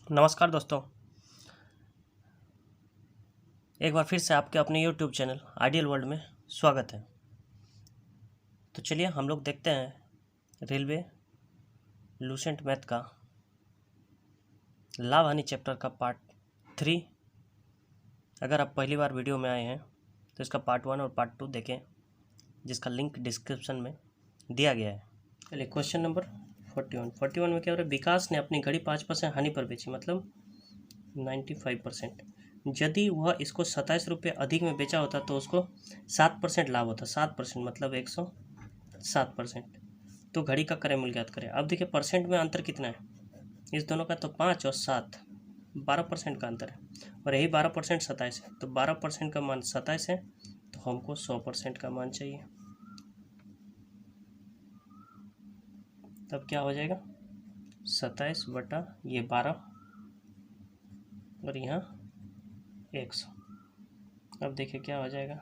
नमस्कार दोस्तों, एक बार फिर से आपके अपने YouTube चैनल आइडियल वर्ल्ड में स्वागत है। तो चलिए हम लोग देखते हैं रेलवे लूसेंट मैथ का लाभ हानि चैप्टर का पार्ट 3। अगर आप पहली बार वीडियो में आए हैं तो इसका पार्ट 1 और पार्ट 2 देखें, जिसका लिंक डिस्क्रिप्शन में दिया गया है। चलिए क्वेश्चन नंबर 41 में क्या हो रहा है, विकास ने अपनी घड़ी 5% हानि पर बेची, मतलब 95%। यदि वह इसको 27 रुपये अधिक में बेचा होता तो उसको 7% लाभ होता। 7% मतलब 107%। तो घड़ी का क्रय मूल्य ज्ञात करें। अब देखिए परसेंट में अंतर कितना है इस दोनों का, तो 5 और 7 12% का अंतर है, और यही 12% 27 है। तो 12% का मान 27 है, तो हमको 100% का मान चाहिए। तब क्या हो जाएगा, 27 बटा ये 12 और यहाँ 100। अब देखिए क्या हो जाएगा,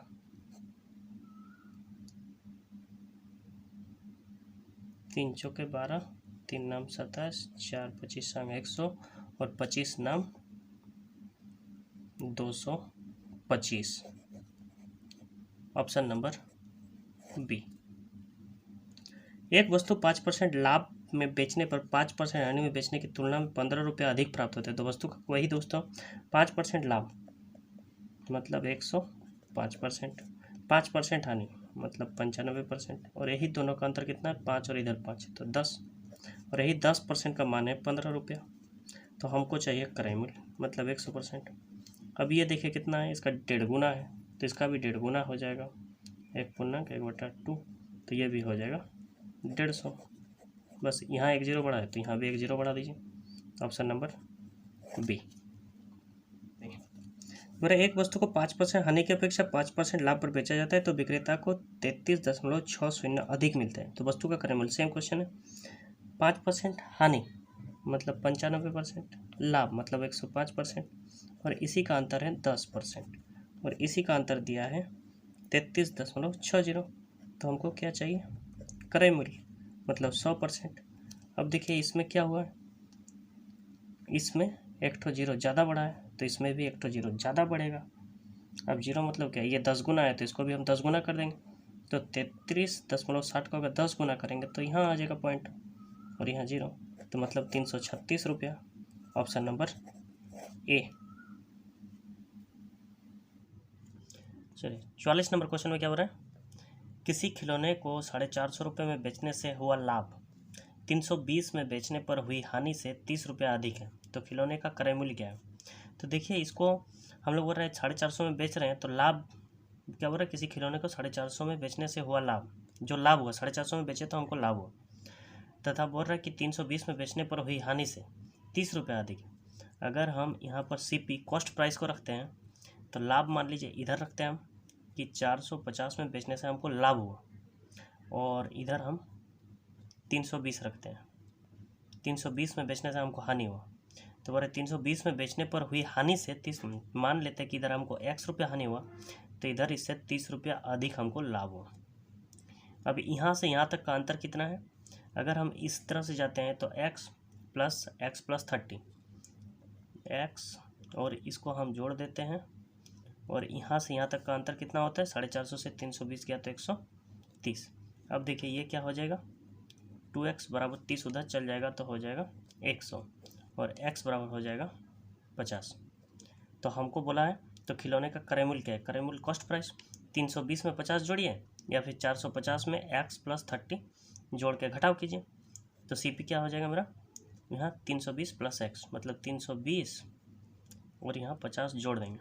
3 चौके 12, 3 नाम 27, 4 25 संग 100 और 25 नाम 225। Option number B. एक वस्तु 5% लाभ में बेचने पर 5% हानि में बेचने की तुलना में 15 रुपये अधिक प्राप्त होते हैं। तो वस्तु का वही दोस्तों 5% लाभ मतलब 105%, 5% हानि मतलब 95%, और यही दोनों का अंतर कितना है, 5 और इधर 5 तो 10, और यही 10% का मान है 15 रुपया। तो हमको चाहिए क्रय मूल्य मतलब 100%। अब ये देखिए कितना है, इसका 1.5 गुना है, तो इसका भी 1.5 गुना हो जाएगा, 1/1/2, तो ये भी हो जाएगा 150। बस यहाँ 1 0 बढ़ा है तो यहाँ भी 1 0 बढ़ा दीजिए। Option number B. मेरा एक वस्तु को 5% हानि की अपेक्षा 5% लाभ पर बेचा जाता है तो विक्रेता को 33.60 अधिक मिलते हैं। तो वस्तु का क्रय मूल्य, सेम क्वेश्चन है। 5% हानि मतलब 95%, लाभ मतलब 105%, और इसी का अंतर है 10%, और इसी का अंतर दिया है 33.60। तो हमको क्या चाहिए, क्रय मूल्य मतलब 100%। अब देखिए इसमें क्या हुआ है, इसमें एक ठो जीरो ज़्यादा बढ़ा है तो इसमें भी एक ठो जीरो ज़्यादा बढ़ेगा। अब जीरो मतलब क्या, ये 10 गुना है तो इसको भी हम 10 गुना कर देंगे। तो 33.60 को अगर 10 गुना करेंगे तो यहाँ आ जाएगा पॉइंट, और यहाँ जीरो, तो मतलब 336 रुपया। Option number A. चलिए 44 नंबर क्वेश्चन में क्या हो रहा है, किसी खिलौने को 450 रुपये में बेचने से हुआ लाभ 320 में बेचने पर हुई हानि से 30 रुपया अधिक है। तो खिलौने का क्रय मूल्य क्या है। तो देखिए इसको हम लोग बोल रहे हैं 450 में बेच रहे हैं, तो लाभ क्या बोल रहा है, किसी खिलौने को 450 में बेचने से हुआ लाभ, जो लाभ हुआ 450 में बेचे तो हमको लाभ हुआ, तथा बोल रहा है कि 320 में बेचने पर हुई हानि से 30 रुपया अधिक है। अगर हम यहाँ पर CP कॉस्ट प्राइस को रखते हैं तो लाभ मान लीजिए इधर रखते हैं हम कि 450 में बेचने से हमको लाभ हुआ, और इधर हम 320 रखते हैं, 320 में बेचने से हमको हानि हुआ। तो बोले 320 में बेचने पर हुई हानि से 30, मान लेते हैं कि इधर हमको x रुपया हानि हुआ, तो इधर इससे 30 रुपया अधिक हमको लाभ हुआ। अब यहाँ से यहाँ तक का अंतर कितना है, अगर हम इस तरह से जाते हैं तो x + 30 x, और इसको हम जोड़ देते हैं, और यहाँ से यहाँ तक का अंतर कितना होता है, 450 से 320 गया तो 130। अब देखिए ये क्या हो जाएगा, 2x बराबर 30 उधर चल जाएगा तो हो जाएगा 100, और x बराबर हो जाएगा 50। तो हमको बोला है तो खिलौने का क्रय मूल्य क्या है, क्रय मूल्य कॉस्ट प्राइस 320 में 50 जोड़िए, या फिर 450 में x + 30 जोड़ के घटाव कीजिए। तो CP क्या हो जाएगा मेरा, यहाँ 320 + x मतलब 320, और यहाँ 50 जोड़ देंगे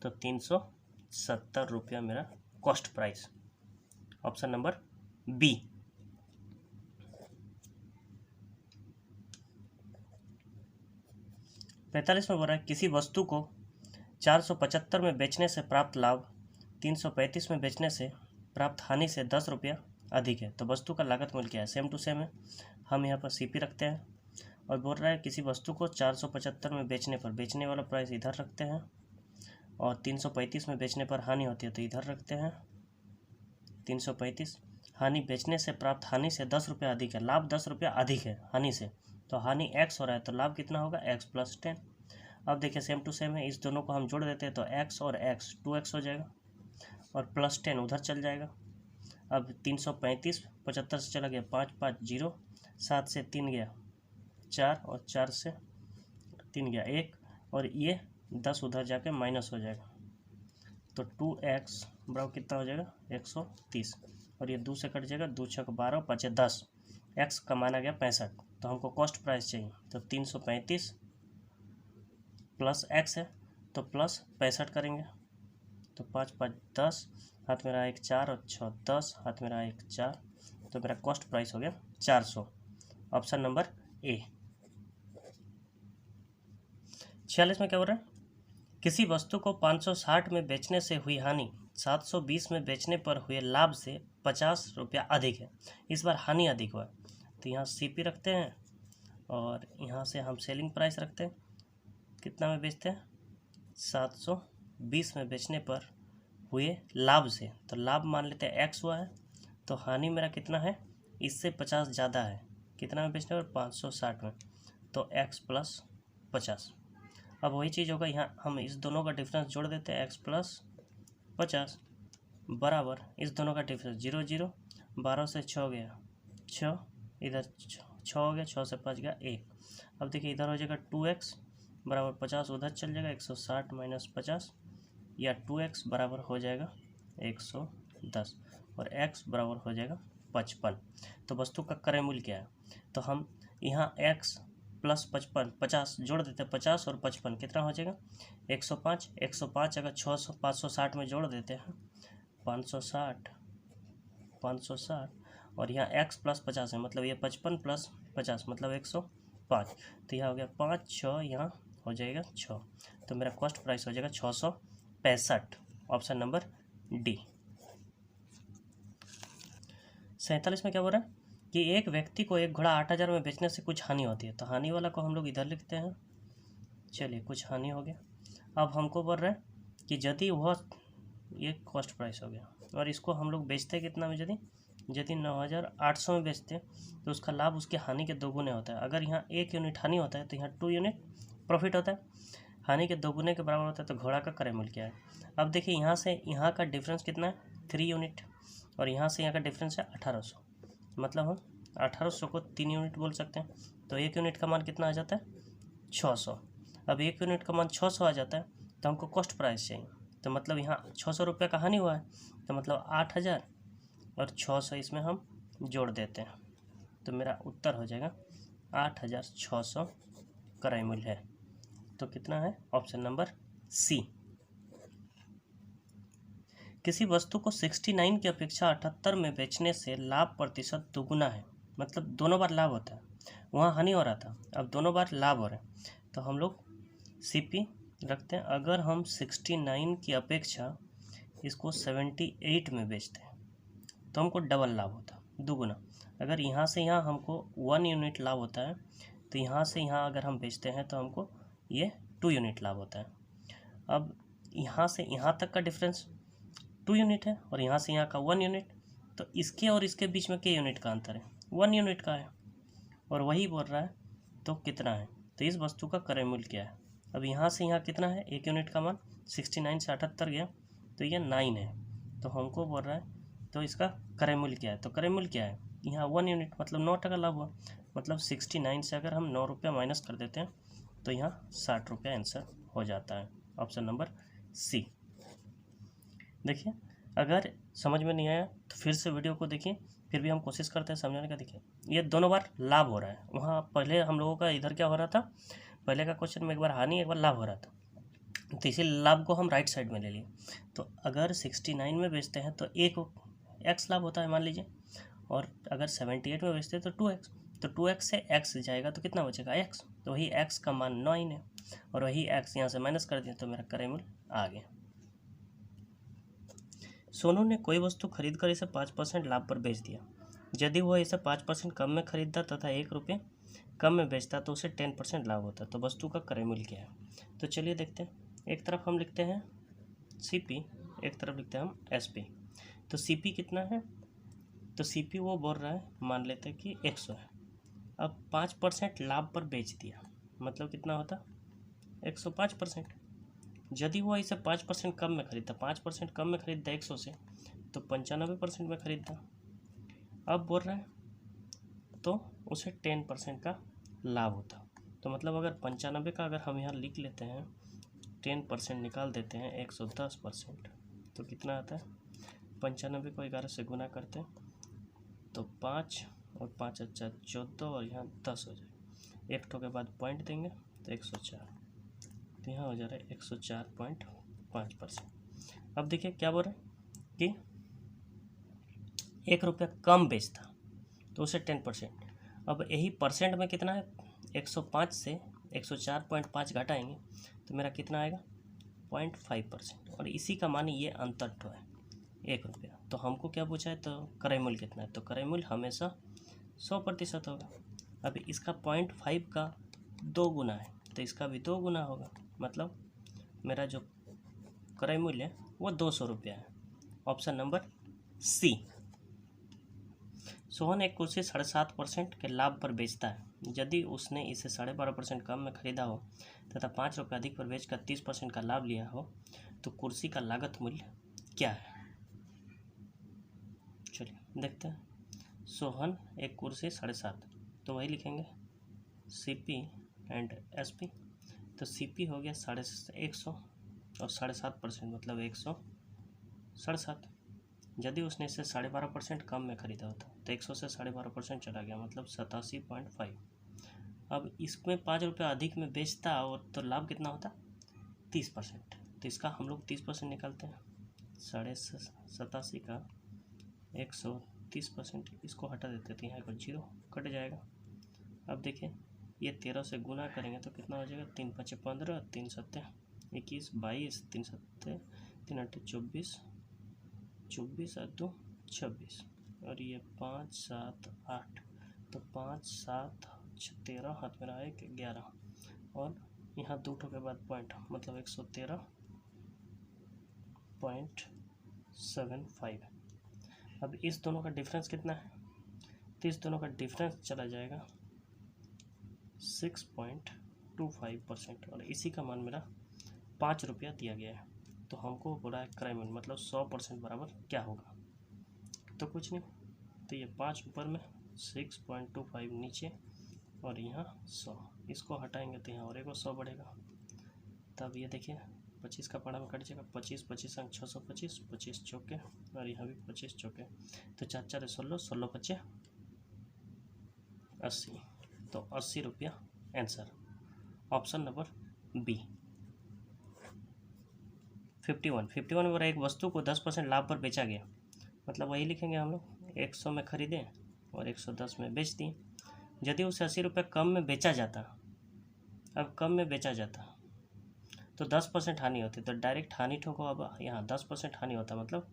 तो 370 रुपया मेरा cost price. Option number B. 45 में बोल रहा है, किसी वस्तु को 475 में बेचने से प्राप्त लाभ 335 में बेचने से प्राप्त हानि से 10 रुपया अधिक है। तो वस्तु का लागत मूल्य क्या है, सेम टू सेम है, हम यहाँ पर CP रखते हैं, और बोल रहा है किसी वस्तु को 475 में बेचने पर, बेचने वाला प्राइस इधर रखते हैं, और 335 में बेचने पर हानि होती है तो इधर रखते हैं 335। हानि बेचने से प्राप्त हानि से 10 रुपया अधिक है, लाभ 10 रुपया अधिक है हानि से, तो तो हानि x हो रहा है तो लाभ कितना होगा x + 10। अब देखिए सेम टू सेम है, इस दोनों को हम जोड़ देते हैं तो x और x 2x हो जाएगा और +10 उधर चल जाएगा। अब 335 75 से चला गया 5 5 0, 7 से 3 गया 4 और 4 से 3 गया 1 और ये 10 उधर जाके माइनस हो जाएगा। तो 2x बराबर कितना हो जाएगा 130 और ये 2 से कट जाएगा, 2 छक 12 5 10, x का माना गया 65। तो हमको कॉस्ट प्राइस चाहिए तो 335 प्लस x है तो प्लस 65 करेंगे। तो 5 5 10, हाथ में रहा 1 4 और 6 10, हाथ में रहा 1 4, तो मेरा कॉस्ट प्राइस हो गया 400। Option number A. 46 में क्या हो रहा है, किसी वस्तु को 560 में बेचने से हुई हानि 720 में बेचने पर हुए लाभ से 50 रुपया अधिक है। इस बार हानि अधिक हुआ तो यहाँ सीपी रखते हैं और यहाँ से हम सेलिंग प्राइस रखते हैं। कितना में बेचते हैं 720 में बेचने पर हुए लाभ से, तो लाभ मान लेते हैं x हुआ है तो हानि मेरा कितना है इससे 50 ज़्यादा है। कितना में बेचने पर 560 में, तो x + 50। अब वही चीज़ होगा, यहाँ हम इस दोनों का डिफरेंस जोड़ देते हैं x + 50 बराबर इस दोनों का डिफरेंस 0 0, 12 से 6 गया 6, इधर 6 हो गया, 6 से 5 गया 1। अब देखिए इधर हो जाएगा 2x बराबर 50 उधर चल जाएगा 160 - 50 या 2x बराबर हो जाएगा 110 और x बराबर हो जाएगा 55। तो वस्तु का क्रय मूल्य क्या है, तो हम यहाँ x + 55 50 जोड़ देते हैं, 50 और 55 कितना हो जाएगा 105। 105 अगर 600 560 में जोड़ देते हैं 560 और यहाँ x + 50 है मतलब ये 55 + 50 मतलब 105। तो यह हो गया 5 6, यहाँ हो जाएगा 6, तो मेरा कॉस्ट प्राइस हो जाएगा 665। Option number D. 47 में क्या बोल रहा है कि एक व्यक्ति को एक घोड़ा 8000 में बेचने से कुछ हानि होती है। तो हानि वाला को हम लोग इधर लिखते हैं। चलिए कुछ हानि हो गया। अब हमको बोल रहा है कि यदि वह, ये कॉस्ट प्राइस हो गया और इसको हम लोग बेचते कितना में, यदि 9800 में बेचते तो उसका लाभ उसके हानि के 2 गुने होता है। अगर यहाँ 1 यूनिट हानि होता है तो यहाँ 2 यूनिट प्रॉफिट होता है। हानि के 2 गुने के बराबर होता है तो घोड़ा का क्रय मूल्य क्या है। अब देखिए यहाँ से यहाँ का डिफरेंस कितना है 3 यूनिट और यहाँ से यहाँ का डिफरेंस है 1800, मतलब हम 1800 को 3 यूनिट बोल सकते हैं। तो 1 यूनिट का मान कितना आ जाता है 600। अब 1 यूनिट का मान 600 आ जाता है तो हमको कॉस्ट प्राइस चाहिए। तो मतलब यहाँ 600 रुपये का हानि हुआ है तो मतलब 8000 और 600 इसमें हम जोड़ देते हैं तो मेरा उत्तर हो जाएगा 8600 क्रय मूल्य है। तो कितना है ऑप्शन नंबर सी। किसी वस्तु को 69 की अपेक्षा 78 में बेचने से लाभ प्रतिशत दोगुना है, मतलब दोनों बार लाभ होता है। वहाँ हानि हो रहा था, अब दोनों बार लाभ हो रहा है तो हम लोग सीपी रखते हैं। अगर हम 69 की अपेक्षा इसको 78 में बेचते हैं तो हमको डबल लाभ होता है, दुगुना। अगर यहाँ से यहाँ हमको 1 यूनिट लाभ होता है तो यहाँ से यहाँ अगर हम बेचते हैं तो हमको ये 2 यूनिट लाभ होता है। अब यहाँ से यहाँ तक का डिफरेंस 2 यूनिट है और यहाँ से यहाँ का 1 यूनिट, तो इसके और इसके बीच में क्या यूनिट का अंतर है 1 यूनिट का है और वही बोल रहा है तो कितना है। तो इस वस्तु का क्रय मूल्य क्या है। अब यहाँ से यहाँ कितना है 1 यूनिट का मान 69 से 78 गया तो ये 9 है, तो हमको बोल रहा है तो इसका क्रय मूल्य क्या है। तो क्रय मूल्य क्या है यहाँ 1 यूनिट मतलब 9% लाभ हुआ, मतलब 69 से अगर हम 9 रुपया माइनस कर देते हैं तो यहाँ 60 रुपया आंसर हो जाता है। Option number C. देखिए अगर समझ में नहीं आया तो फिर से वीडियो को देखिए, फिर भी हम कोशिश करते हैं समझाने का। देखिए ये दोनों बार लाभ हो रहा है, वहाँ पहले हम लोगों का इधर क्या हो रहा था, पहले का क्वेश्चन में एक बार हानि एक बार लाभ हो रहा था, तो इसी लाभ को हम राइट साइड में ले लिए। तो अगर 69 में बेचते हैं तो एक x लाभ होता है मान लीजिए, और अगर 78 में बेचते हैं तो 2x, तो 2x से x जाएगा तो कितना बचेगा x, तो वही x का मान 9 है और वही x यहाँ से माइनस कर दिया तो मेरा क्रय मूल्य आ गया। सोनू ने कोई वस्तु खरीदकर इसे 5% लाभ पर बेच दिया। यदि वह इसे 5% कम में खरीदता तथा 1 रुपये कम में बेचता तो उसे 10% लाभ होता। तो वस्तु का क्रय मूल्य क्या है। तो चलिए देखते हैं। एक तरफ हम लिखते हैं CP, एक तरफ लिखते हैं हम SP। तो CP कितना है, तो CP वो बोल रहा है मान लेते हैं कि 100 है, अब 5% लाभ पर बेच दिया, मतलब कितना होता 105%। यदि वो इसे 5% कम में खरीदता, 5% कम में खरीदता 100 से, तो 95% में खरीदता। अब बोल रहा है तो उसे 10% का लाभ होता। तो मतलब अगर 95 का अगर हम यहाँ लिख लेते हैं, 10% निकाल देते हैं 110%, तो कितना आता है 95 को 11 से गुना करते हैं तो 5 और 5 अच्छा 14 और यहाँ 10 हो जाए, एक ठो के बाद पॉइंट देंगे तो 104, तो यहाँ हो जा रहा है 104.5%। अब देखिए क्या बोल रहे हैं कि 1 रुपया कम बेचता तो उसे 10%। अब यही परसेंट में कितना है, 105 से 104.5 घटाएंगे तो मेरा कितना आएगा 0.5%, और इसी का मान ये अंतर तो है 1 रुपया। तो हमको क्या पूछा है, तो क्रय मूल्य कितना है, तो क्रय मूल्य हमेशा 100% होगा। अब इसका 0.5 का 2 गुना है तो इसका भी 2 गुना होगा, मतलब मेरा जो क्रय मूल्य है वो 200 रुपया है। ऑप्शन नंबर सी। सोहन एक कुर्सी 7.5% के लाभ पर बेचता है। यदि उसने इसे 12.5% कम में खरीदा हो तथा 5 रुपये अधिक पर बेचकर 30% का लाभ लिया हो तो कुर्सी का लागत मूल्य क्या है। चलिए देखते हैं। सोहन एक कुर्सी 7.5, तो वही लिखेंगे CP एंड SP। तो CP हो गया 100 और 7.5% मतलब 167। यदि उसने इसे 12.5% कम में खरीदा होता तो 100 से 12.5% चला गया, मतलब 87.5। अब इसमें 5 रुपये अधिक में बेचता और तो लाभ कितना होता 30%। तो इसका हम लोग 30% निकालते हैं, 87.5 का 130%, इसको हटा देते तो यहाँ पर 0 कट जाएगा। अब देखिए ये 13 से गुना करेंगे तो कितना हो जाएगा, 3 5 15, 3 7 21, 22, 3 7 3 8 24, 24 और 2 26, और ये 5 7 8, तो 5 7 13, हाथ में रहा 1 11, और यहाँ 2 के बाद पॉइंट मतलब 113.75। अब इस दोनों का डिफरेंस कितना है, तो इस दोनों का डिफरेंस चला जाएगा 6.25%, और इसी का मान मेरा 5 रुपया दिया गया है। तो हमको बोला है क्रय मूल्य मतलब 100% बराबर क्या होगा, तो कुछ नहीं, तो ये 5 ऊपर में 6.25 नीचे और यहाँ 100, इसको हटाएंगे तो यहाँ और एक 100 बढ़ेगा। तब ये देखिए 25 का पढ़ा में कट जाएगा, 25 25 अंक 625, 25 चौके और यहाँ भी 25 चौके, तो 4 4 16, 16 25 80, तो 80 रुपया आंसर। Option number B. 51 में एक वस्तु को 10% लाभ पर बेचा गया, मतलब वही लिखेंगे हम लोग, 100 में खरीदें और 110 में बेच दिए। यदि उसे 80 रुपये कम में बेचा जाता, अब कम में बेचा जाता तो 10% हानि होती, तो डायरेक्ट हानि ठोको, अब यहाँ 10% हानि होता मतलब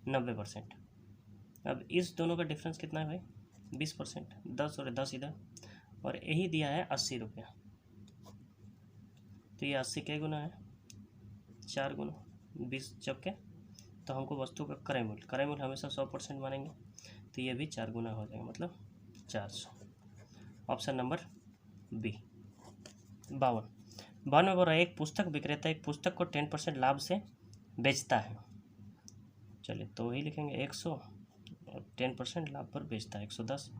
90%। अब इस दोनों का डिफरेंस कितना है भाई 20%, 10 और 10 इधर, और यही दिया है 80 रुपया, तो ये 80 के गुना है 4 गुना 20 चौके, तो हमको वस्तु का क्रय मूल्य हमेशा 100% मानेंगे, तो ये भी 4 गुना हो जाएगा मतलब 400। Option number B. 52 में बोल रहा है एक पुस्तक विक्रेता एक पुस्तक को 10% लाभ से बेचता है। चलिए तो वही लिखेंगे 100 और 10% लाभ पर बेचता है 110।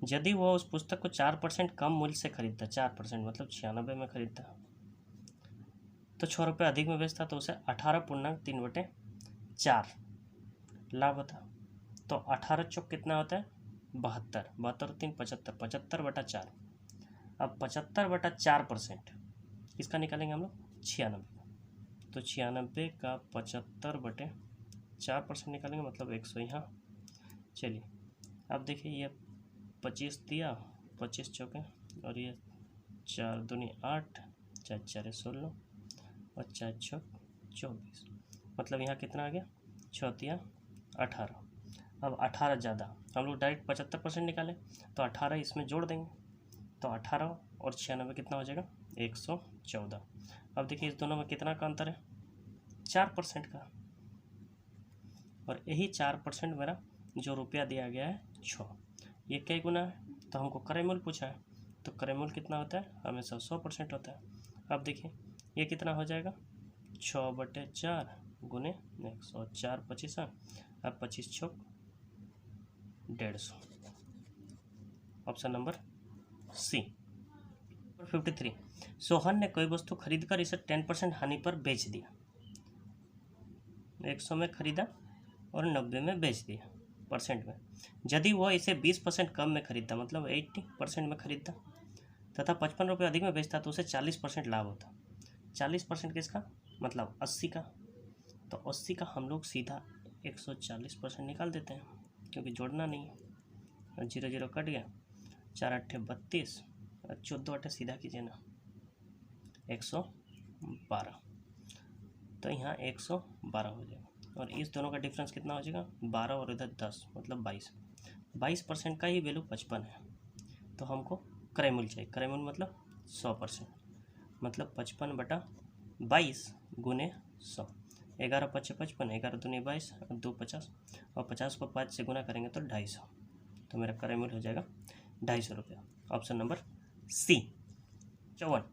यदि वह उस पुस्तक को 4% कम मूल्य से खरीदता, 4% मतलब 96 में खरीदता, तो 6 रुपये अधिक में बेचता तो उसे 18.3/4 लाभ होता। तो 18 चौक कितना होता है 72, 72 और 3 75, 75/4। अब 75/4% इसका निकालेंगे हम लोग 96, तो 96 का 75/4% निकालेंगे मतलब 100 यहाँ। चलिए अब देखिए ये 25 दिया, 25 चौके, और ये 4 दूनी 8, 4 4 16 और 4 छक 24, मतलब यहाँ कितना आ गया 6 दिया 18। अब 18 ज़्यादा, हम लोग डायरेक्ट 75% निकालें तो 18 इसमें जोड़ देंगे, तो 18 और 96 कितना हो जाएगा 114। अब देखिए इस दोनों में कितना का अंतर है 4% का, और यही 4% मेरा जो रुपया दिया गया है 6, ये कई गुना है तो हमको क्रय मूल्य पूछा है, तो क्रय मूल्य कितना होता है, हमेशा 100% होता है। अब देखिए ये कितना हो जाएगा, 6/4 गुने 100, 4 25, अब 25 छोक 150। ऑप्शन नंबर सी। 53, सोहन ने कोई वस्तु खरीदकर इसे 10% हानि पर बेच दिया। 100 में खरीदा और 90 में बेच दिया परसेंट में। यदि वह इसे 20% कम में खरीदता, मतलब 80% में खरीदता तथा 55 रुपये अधिक में बेचता, तो उसे 40% लाभ होता। 40% किसका, मतलब 80 का। तो 80 का हम लोग सीधा 140% निकाल देते हैं, क्योंकि जोड़ना नहीं है। 0 0 कट गया, 4 8 32, 14 8 सीधा कीजिए ना, 112। तो यहाँ 112 हो जाएगा, और इस दोनों का डिफरेंस कितना हो जाएगा, 12 और इधर 10, मतलब 22% का ही वैल्यू 55 है। तो हमको क्रय मूल्य चाहिए। क्रय मूल्य मतलब 100%, मतलब 55/22 गुने 100। 11 5 55, 11 दूनी 22, 2 50, और 50 को 5 से गुना करेंगे तो 250। तो मेरा क्रय मूल्य हो जाएगा 250 रुपया। ऑप्शन नंबर सी। 54,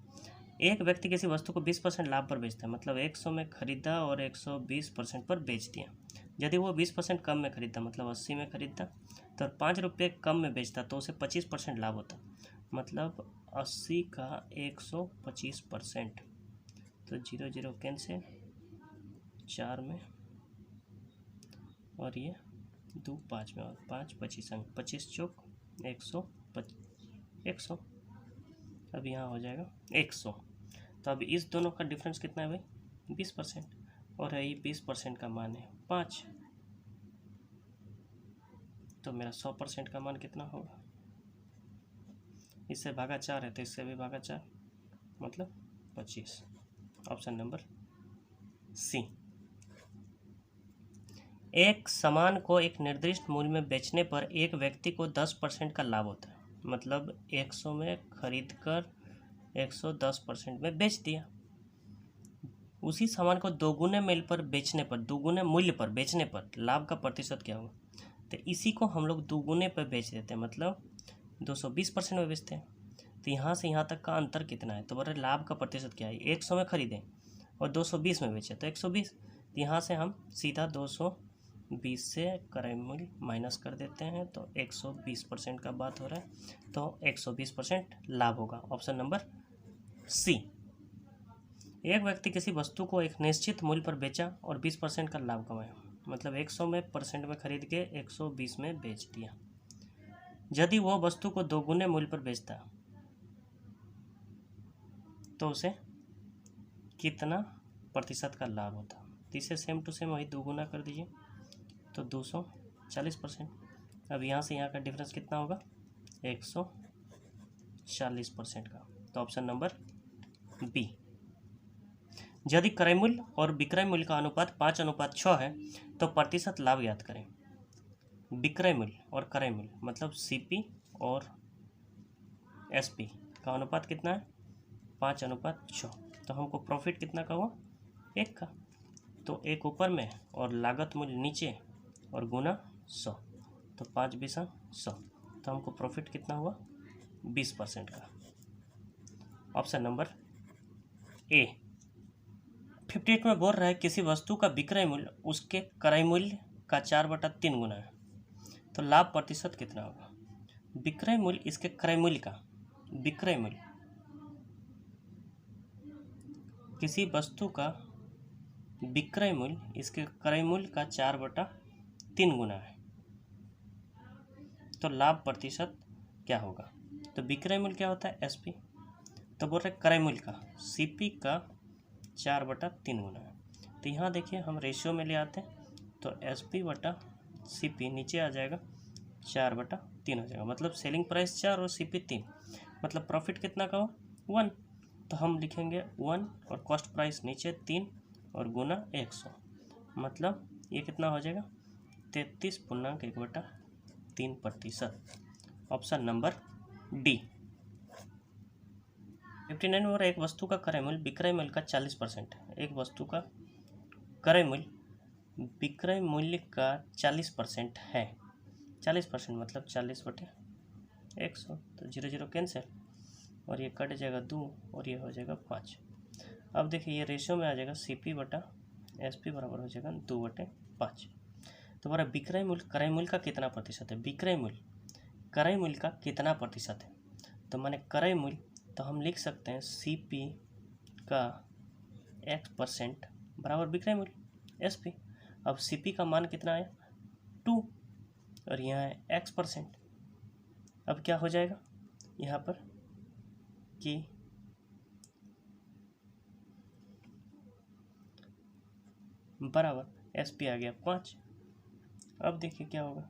एक व्यक्ति किसी वस्तु को 20% लाभ पर बेचता है, मतलब 100 में खरीदा और 120% पर बेच दिया। यदि वो 20% कम में खरीदता, मतलब 80 में खरीदता, तो 5 रुपये कम में बेचता, तो उसे 25% लाभ होता, मतलब 80 का 125%। तो 0 0 कैंसिल, 4 में और ये 2 5 में, और 5 25 अंक, 25 चौक 100। अब यहाँ हो जाएगा 100। तो अब इस दोनों का डिफरेंस कितना है भाई, 20%, और ये 20% का मान है 5। तो मेरा 100% का मान कितना होगा, इससे भागा 4 है तो इससे भी भागा 4, मतलब 25। Option number C. एक सामान को एक निर्दिष्ट मूल्य में बेचने पर एक व्यक्ति को 10% का लाभ होता है, मतलब 100 में खरीद कर 110% में बेच दिया। उसी सामान को दोगुने मूल्य पर बेचने पर, दोगुने मूल्य पर बेचने पर लाभ का प्रतिशत क्या होगा। तो इसी को हम लोग दोगुने पर बेच देते हैं, मतलब 220% में बेचते हैं। तो यहाँ से यहाँ तक का अंतर कितना है, तो बोल रहे लाभ का प्रतिशत क्या है, 100 में खरीदें और 220 में बेचे तो 120। तो यहाँ से हम सीधा 220 से क्रय मूल्य माइनस कर देते हैं, तो 120% का बात हो रहा है, तो 120% लाभ होगा। Option number C. एक व्यक्ति किसी वस्तु को एक निश्चित मूल्य पर बेचा और 20% का लाभ कमाया, मतलब 100 में परसेंट में खरीद के 120 में बेच दिया। यदि वह वस्तु को दोगुने मूल्य पर बेचता तो उसे कितना प्रतिशत का लाभ होता। तो इसे सेम टू सेम वही दोगुना कर दीजिए, तो 240%। अब यहाँ से यहाँ का डिफरेंस कितना होगा, 140% का। तो ऑप्शन नंबर बी। यदि क्रय मूल्य और विक्रय मूल्य का अनुपात 5:6 है, तो प्रतिशत लाभ ज्ञात करें। विक्रय मूल्य और क्रय मूल्य मतलब सीपी और एसपी का अनुपात कितना है, 5:6। तो हमको प्रॉफिट कितना का हुआ, 1 का। तो 1 ऊपर में और लागत मूल्य नीचे और गुना 100, तो 5 20 100। तो हमको प्रॉफिट कितना हुआ, 20% का। Option number A. 58 में बोल रहा है किसी वस्तु का विक्रय मूल्य उसके क्रय मूल्य का 4/3 गुना है, तो लाभ प्रतिशत कितना होगा। विक्रय मूल्य इसके क्रय मूल्य का, विक्रय मूल्य किसी वस्तु का विक्रय मूल्य इसके क्रय मूल्य का 4/3 गुना है, तो लाभ प्रतिशत क्या होगा। तो विक्रय मूल्य क्या होता है, एसपी। तो बोल रहे क्रय मूल्य का, सीपी का 4/3 गुना है। तो यहाँ देखिए हम रेशियो में ले आते हैं, तो एसपी बटा सीपी नीचे आ जाएगा, 4/3 हो जाएगा, मतलब सेलिंग प्राइस 4 और सीपी 3, मतलब प्रॉफिट कितना का हो, 1। तो हम लिखेंगे 1 और कॉस्ट प्राइस नीचे 3 और गुना 100, मतलब ये कितना हो जाएगा, 33.1/3%। Option number D. 59 और एक वस्तु का क्रय मूल्य विक्रय मूल्य का 40% है। एक वस्तु का क्रय मूल्य विक्रय मूल्य का 40% है। 40% मतलब 40/100, 100, तो 0 0 कैंसिल और ये कट जाएगा 2 और ये हो जाएगा 5। अब देखिए ये रेशियो में आ जाएगा CP बटा SP बराबर हो जाएगा 2/5। तो हमारा विक्रय मूल्य क्रय मूल्य का कितना प्रतिशत है, विक्रय मूल्य क्रय मूल्य का कितना प्रतिशत है, तो माने क्रय मूल्य तो हम लिख सकते हैं CP का X% बराबर विक्रय मूल्य SP। अब CP का मान कितना है 2 और यहाँ है X%। अब क्या हो जाएगा यहाँ पर कि बराबर SP आ गया 5। अब देखिए क्या होगा,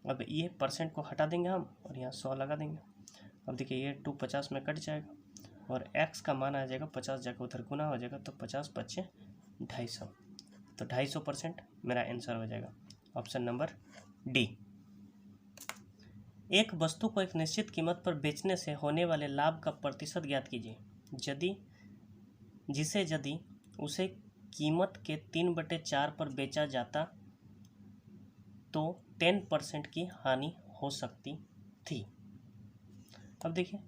अब ये परसेंट को हटा देंगे हम और यहाँ 100 लगा देंगे। अब देखिए ये 2 50 में कट जाएगा और x का मान आ जाएगा 50 जाकर उधर गुना हो जाएगा, तो 50 × 5 = 250, तो 250% मेरा आंसर हो जाएगा ऑप्शन नंबर डी। एक वस्तु को एक निश्चित कीमत पर बेचने से होने वाले लाभ का प्रतिशत ज्ञात कीजिए यदि उसे कीमत के 3/4 पर बेचा जाता तो 10% की हानि हो सकती थी। अब देखिए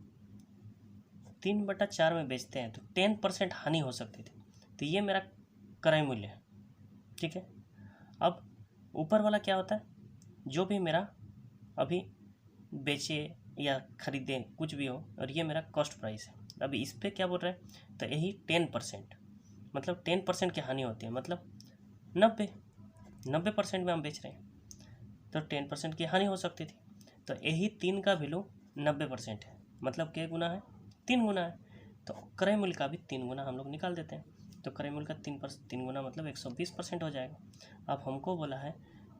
3/4 में बेचते हैं तो 10% हानि हो सकती थी, तो ये मेरा क्रय मूल्य है, ठीक है। अब ऊपर वाला क्या होता है, जो भी मेरा अभी बेचे या खरीदे कुछ भी हो, और ये मेरा कॉस्ट प्राइस है। अभी इस पर क्या बोल रहे हैं, तो यही 10%, मतलब 10% की हानि होती है, मतलब 90% में हम बेच रहे हैं तो 10% की हानि हो सकती थी। तो यही 3 का वैल्यू 90% है, मतलब क्या गुना है 3 गुना है, तो क्रय मूल्य का भी 3 गुना हम लोग निकाल देते हैं। तो क्रय मूल्य का 3 गुना मतलब 120% हो जाएगा। अब हमको बोला है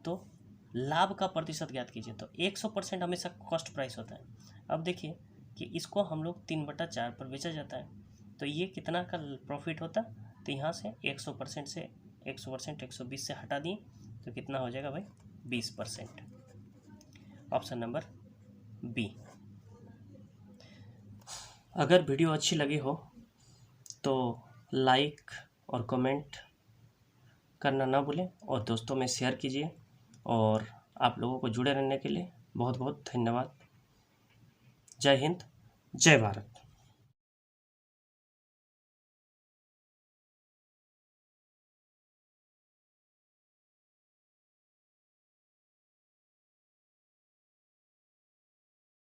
तो लाभ का प्रतिशत ज्ञात कीजिए, तो 100% हमेशा कॉस्ट प्राइस होता है। अब देखिए कि इसको हम लोग 3/4 पर बेचा जाता है, तो ये कितना का प्रॉफिट होता, तो यहाँ से 100% से 120 से हटा दिए तो कितना हो जाएगा भाई 20%, ऑप्शन नंबर बी। अगर वीडियो अच्छी लगी हो तो लाइक और कमेंट करना ना भूलें और दोस्तों में शेयर कीजिए, और आप लोगों को जुड़े रहने के लिए बहुत बहुत धन्यवाद। जय हिंद, जय भारत।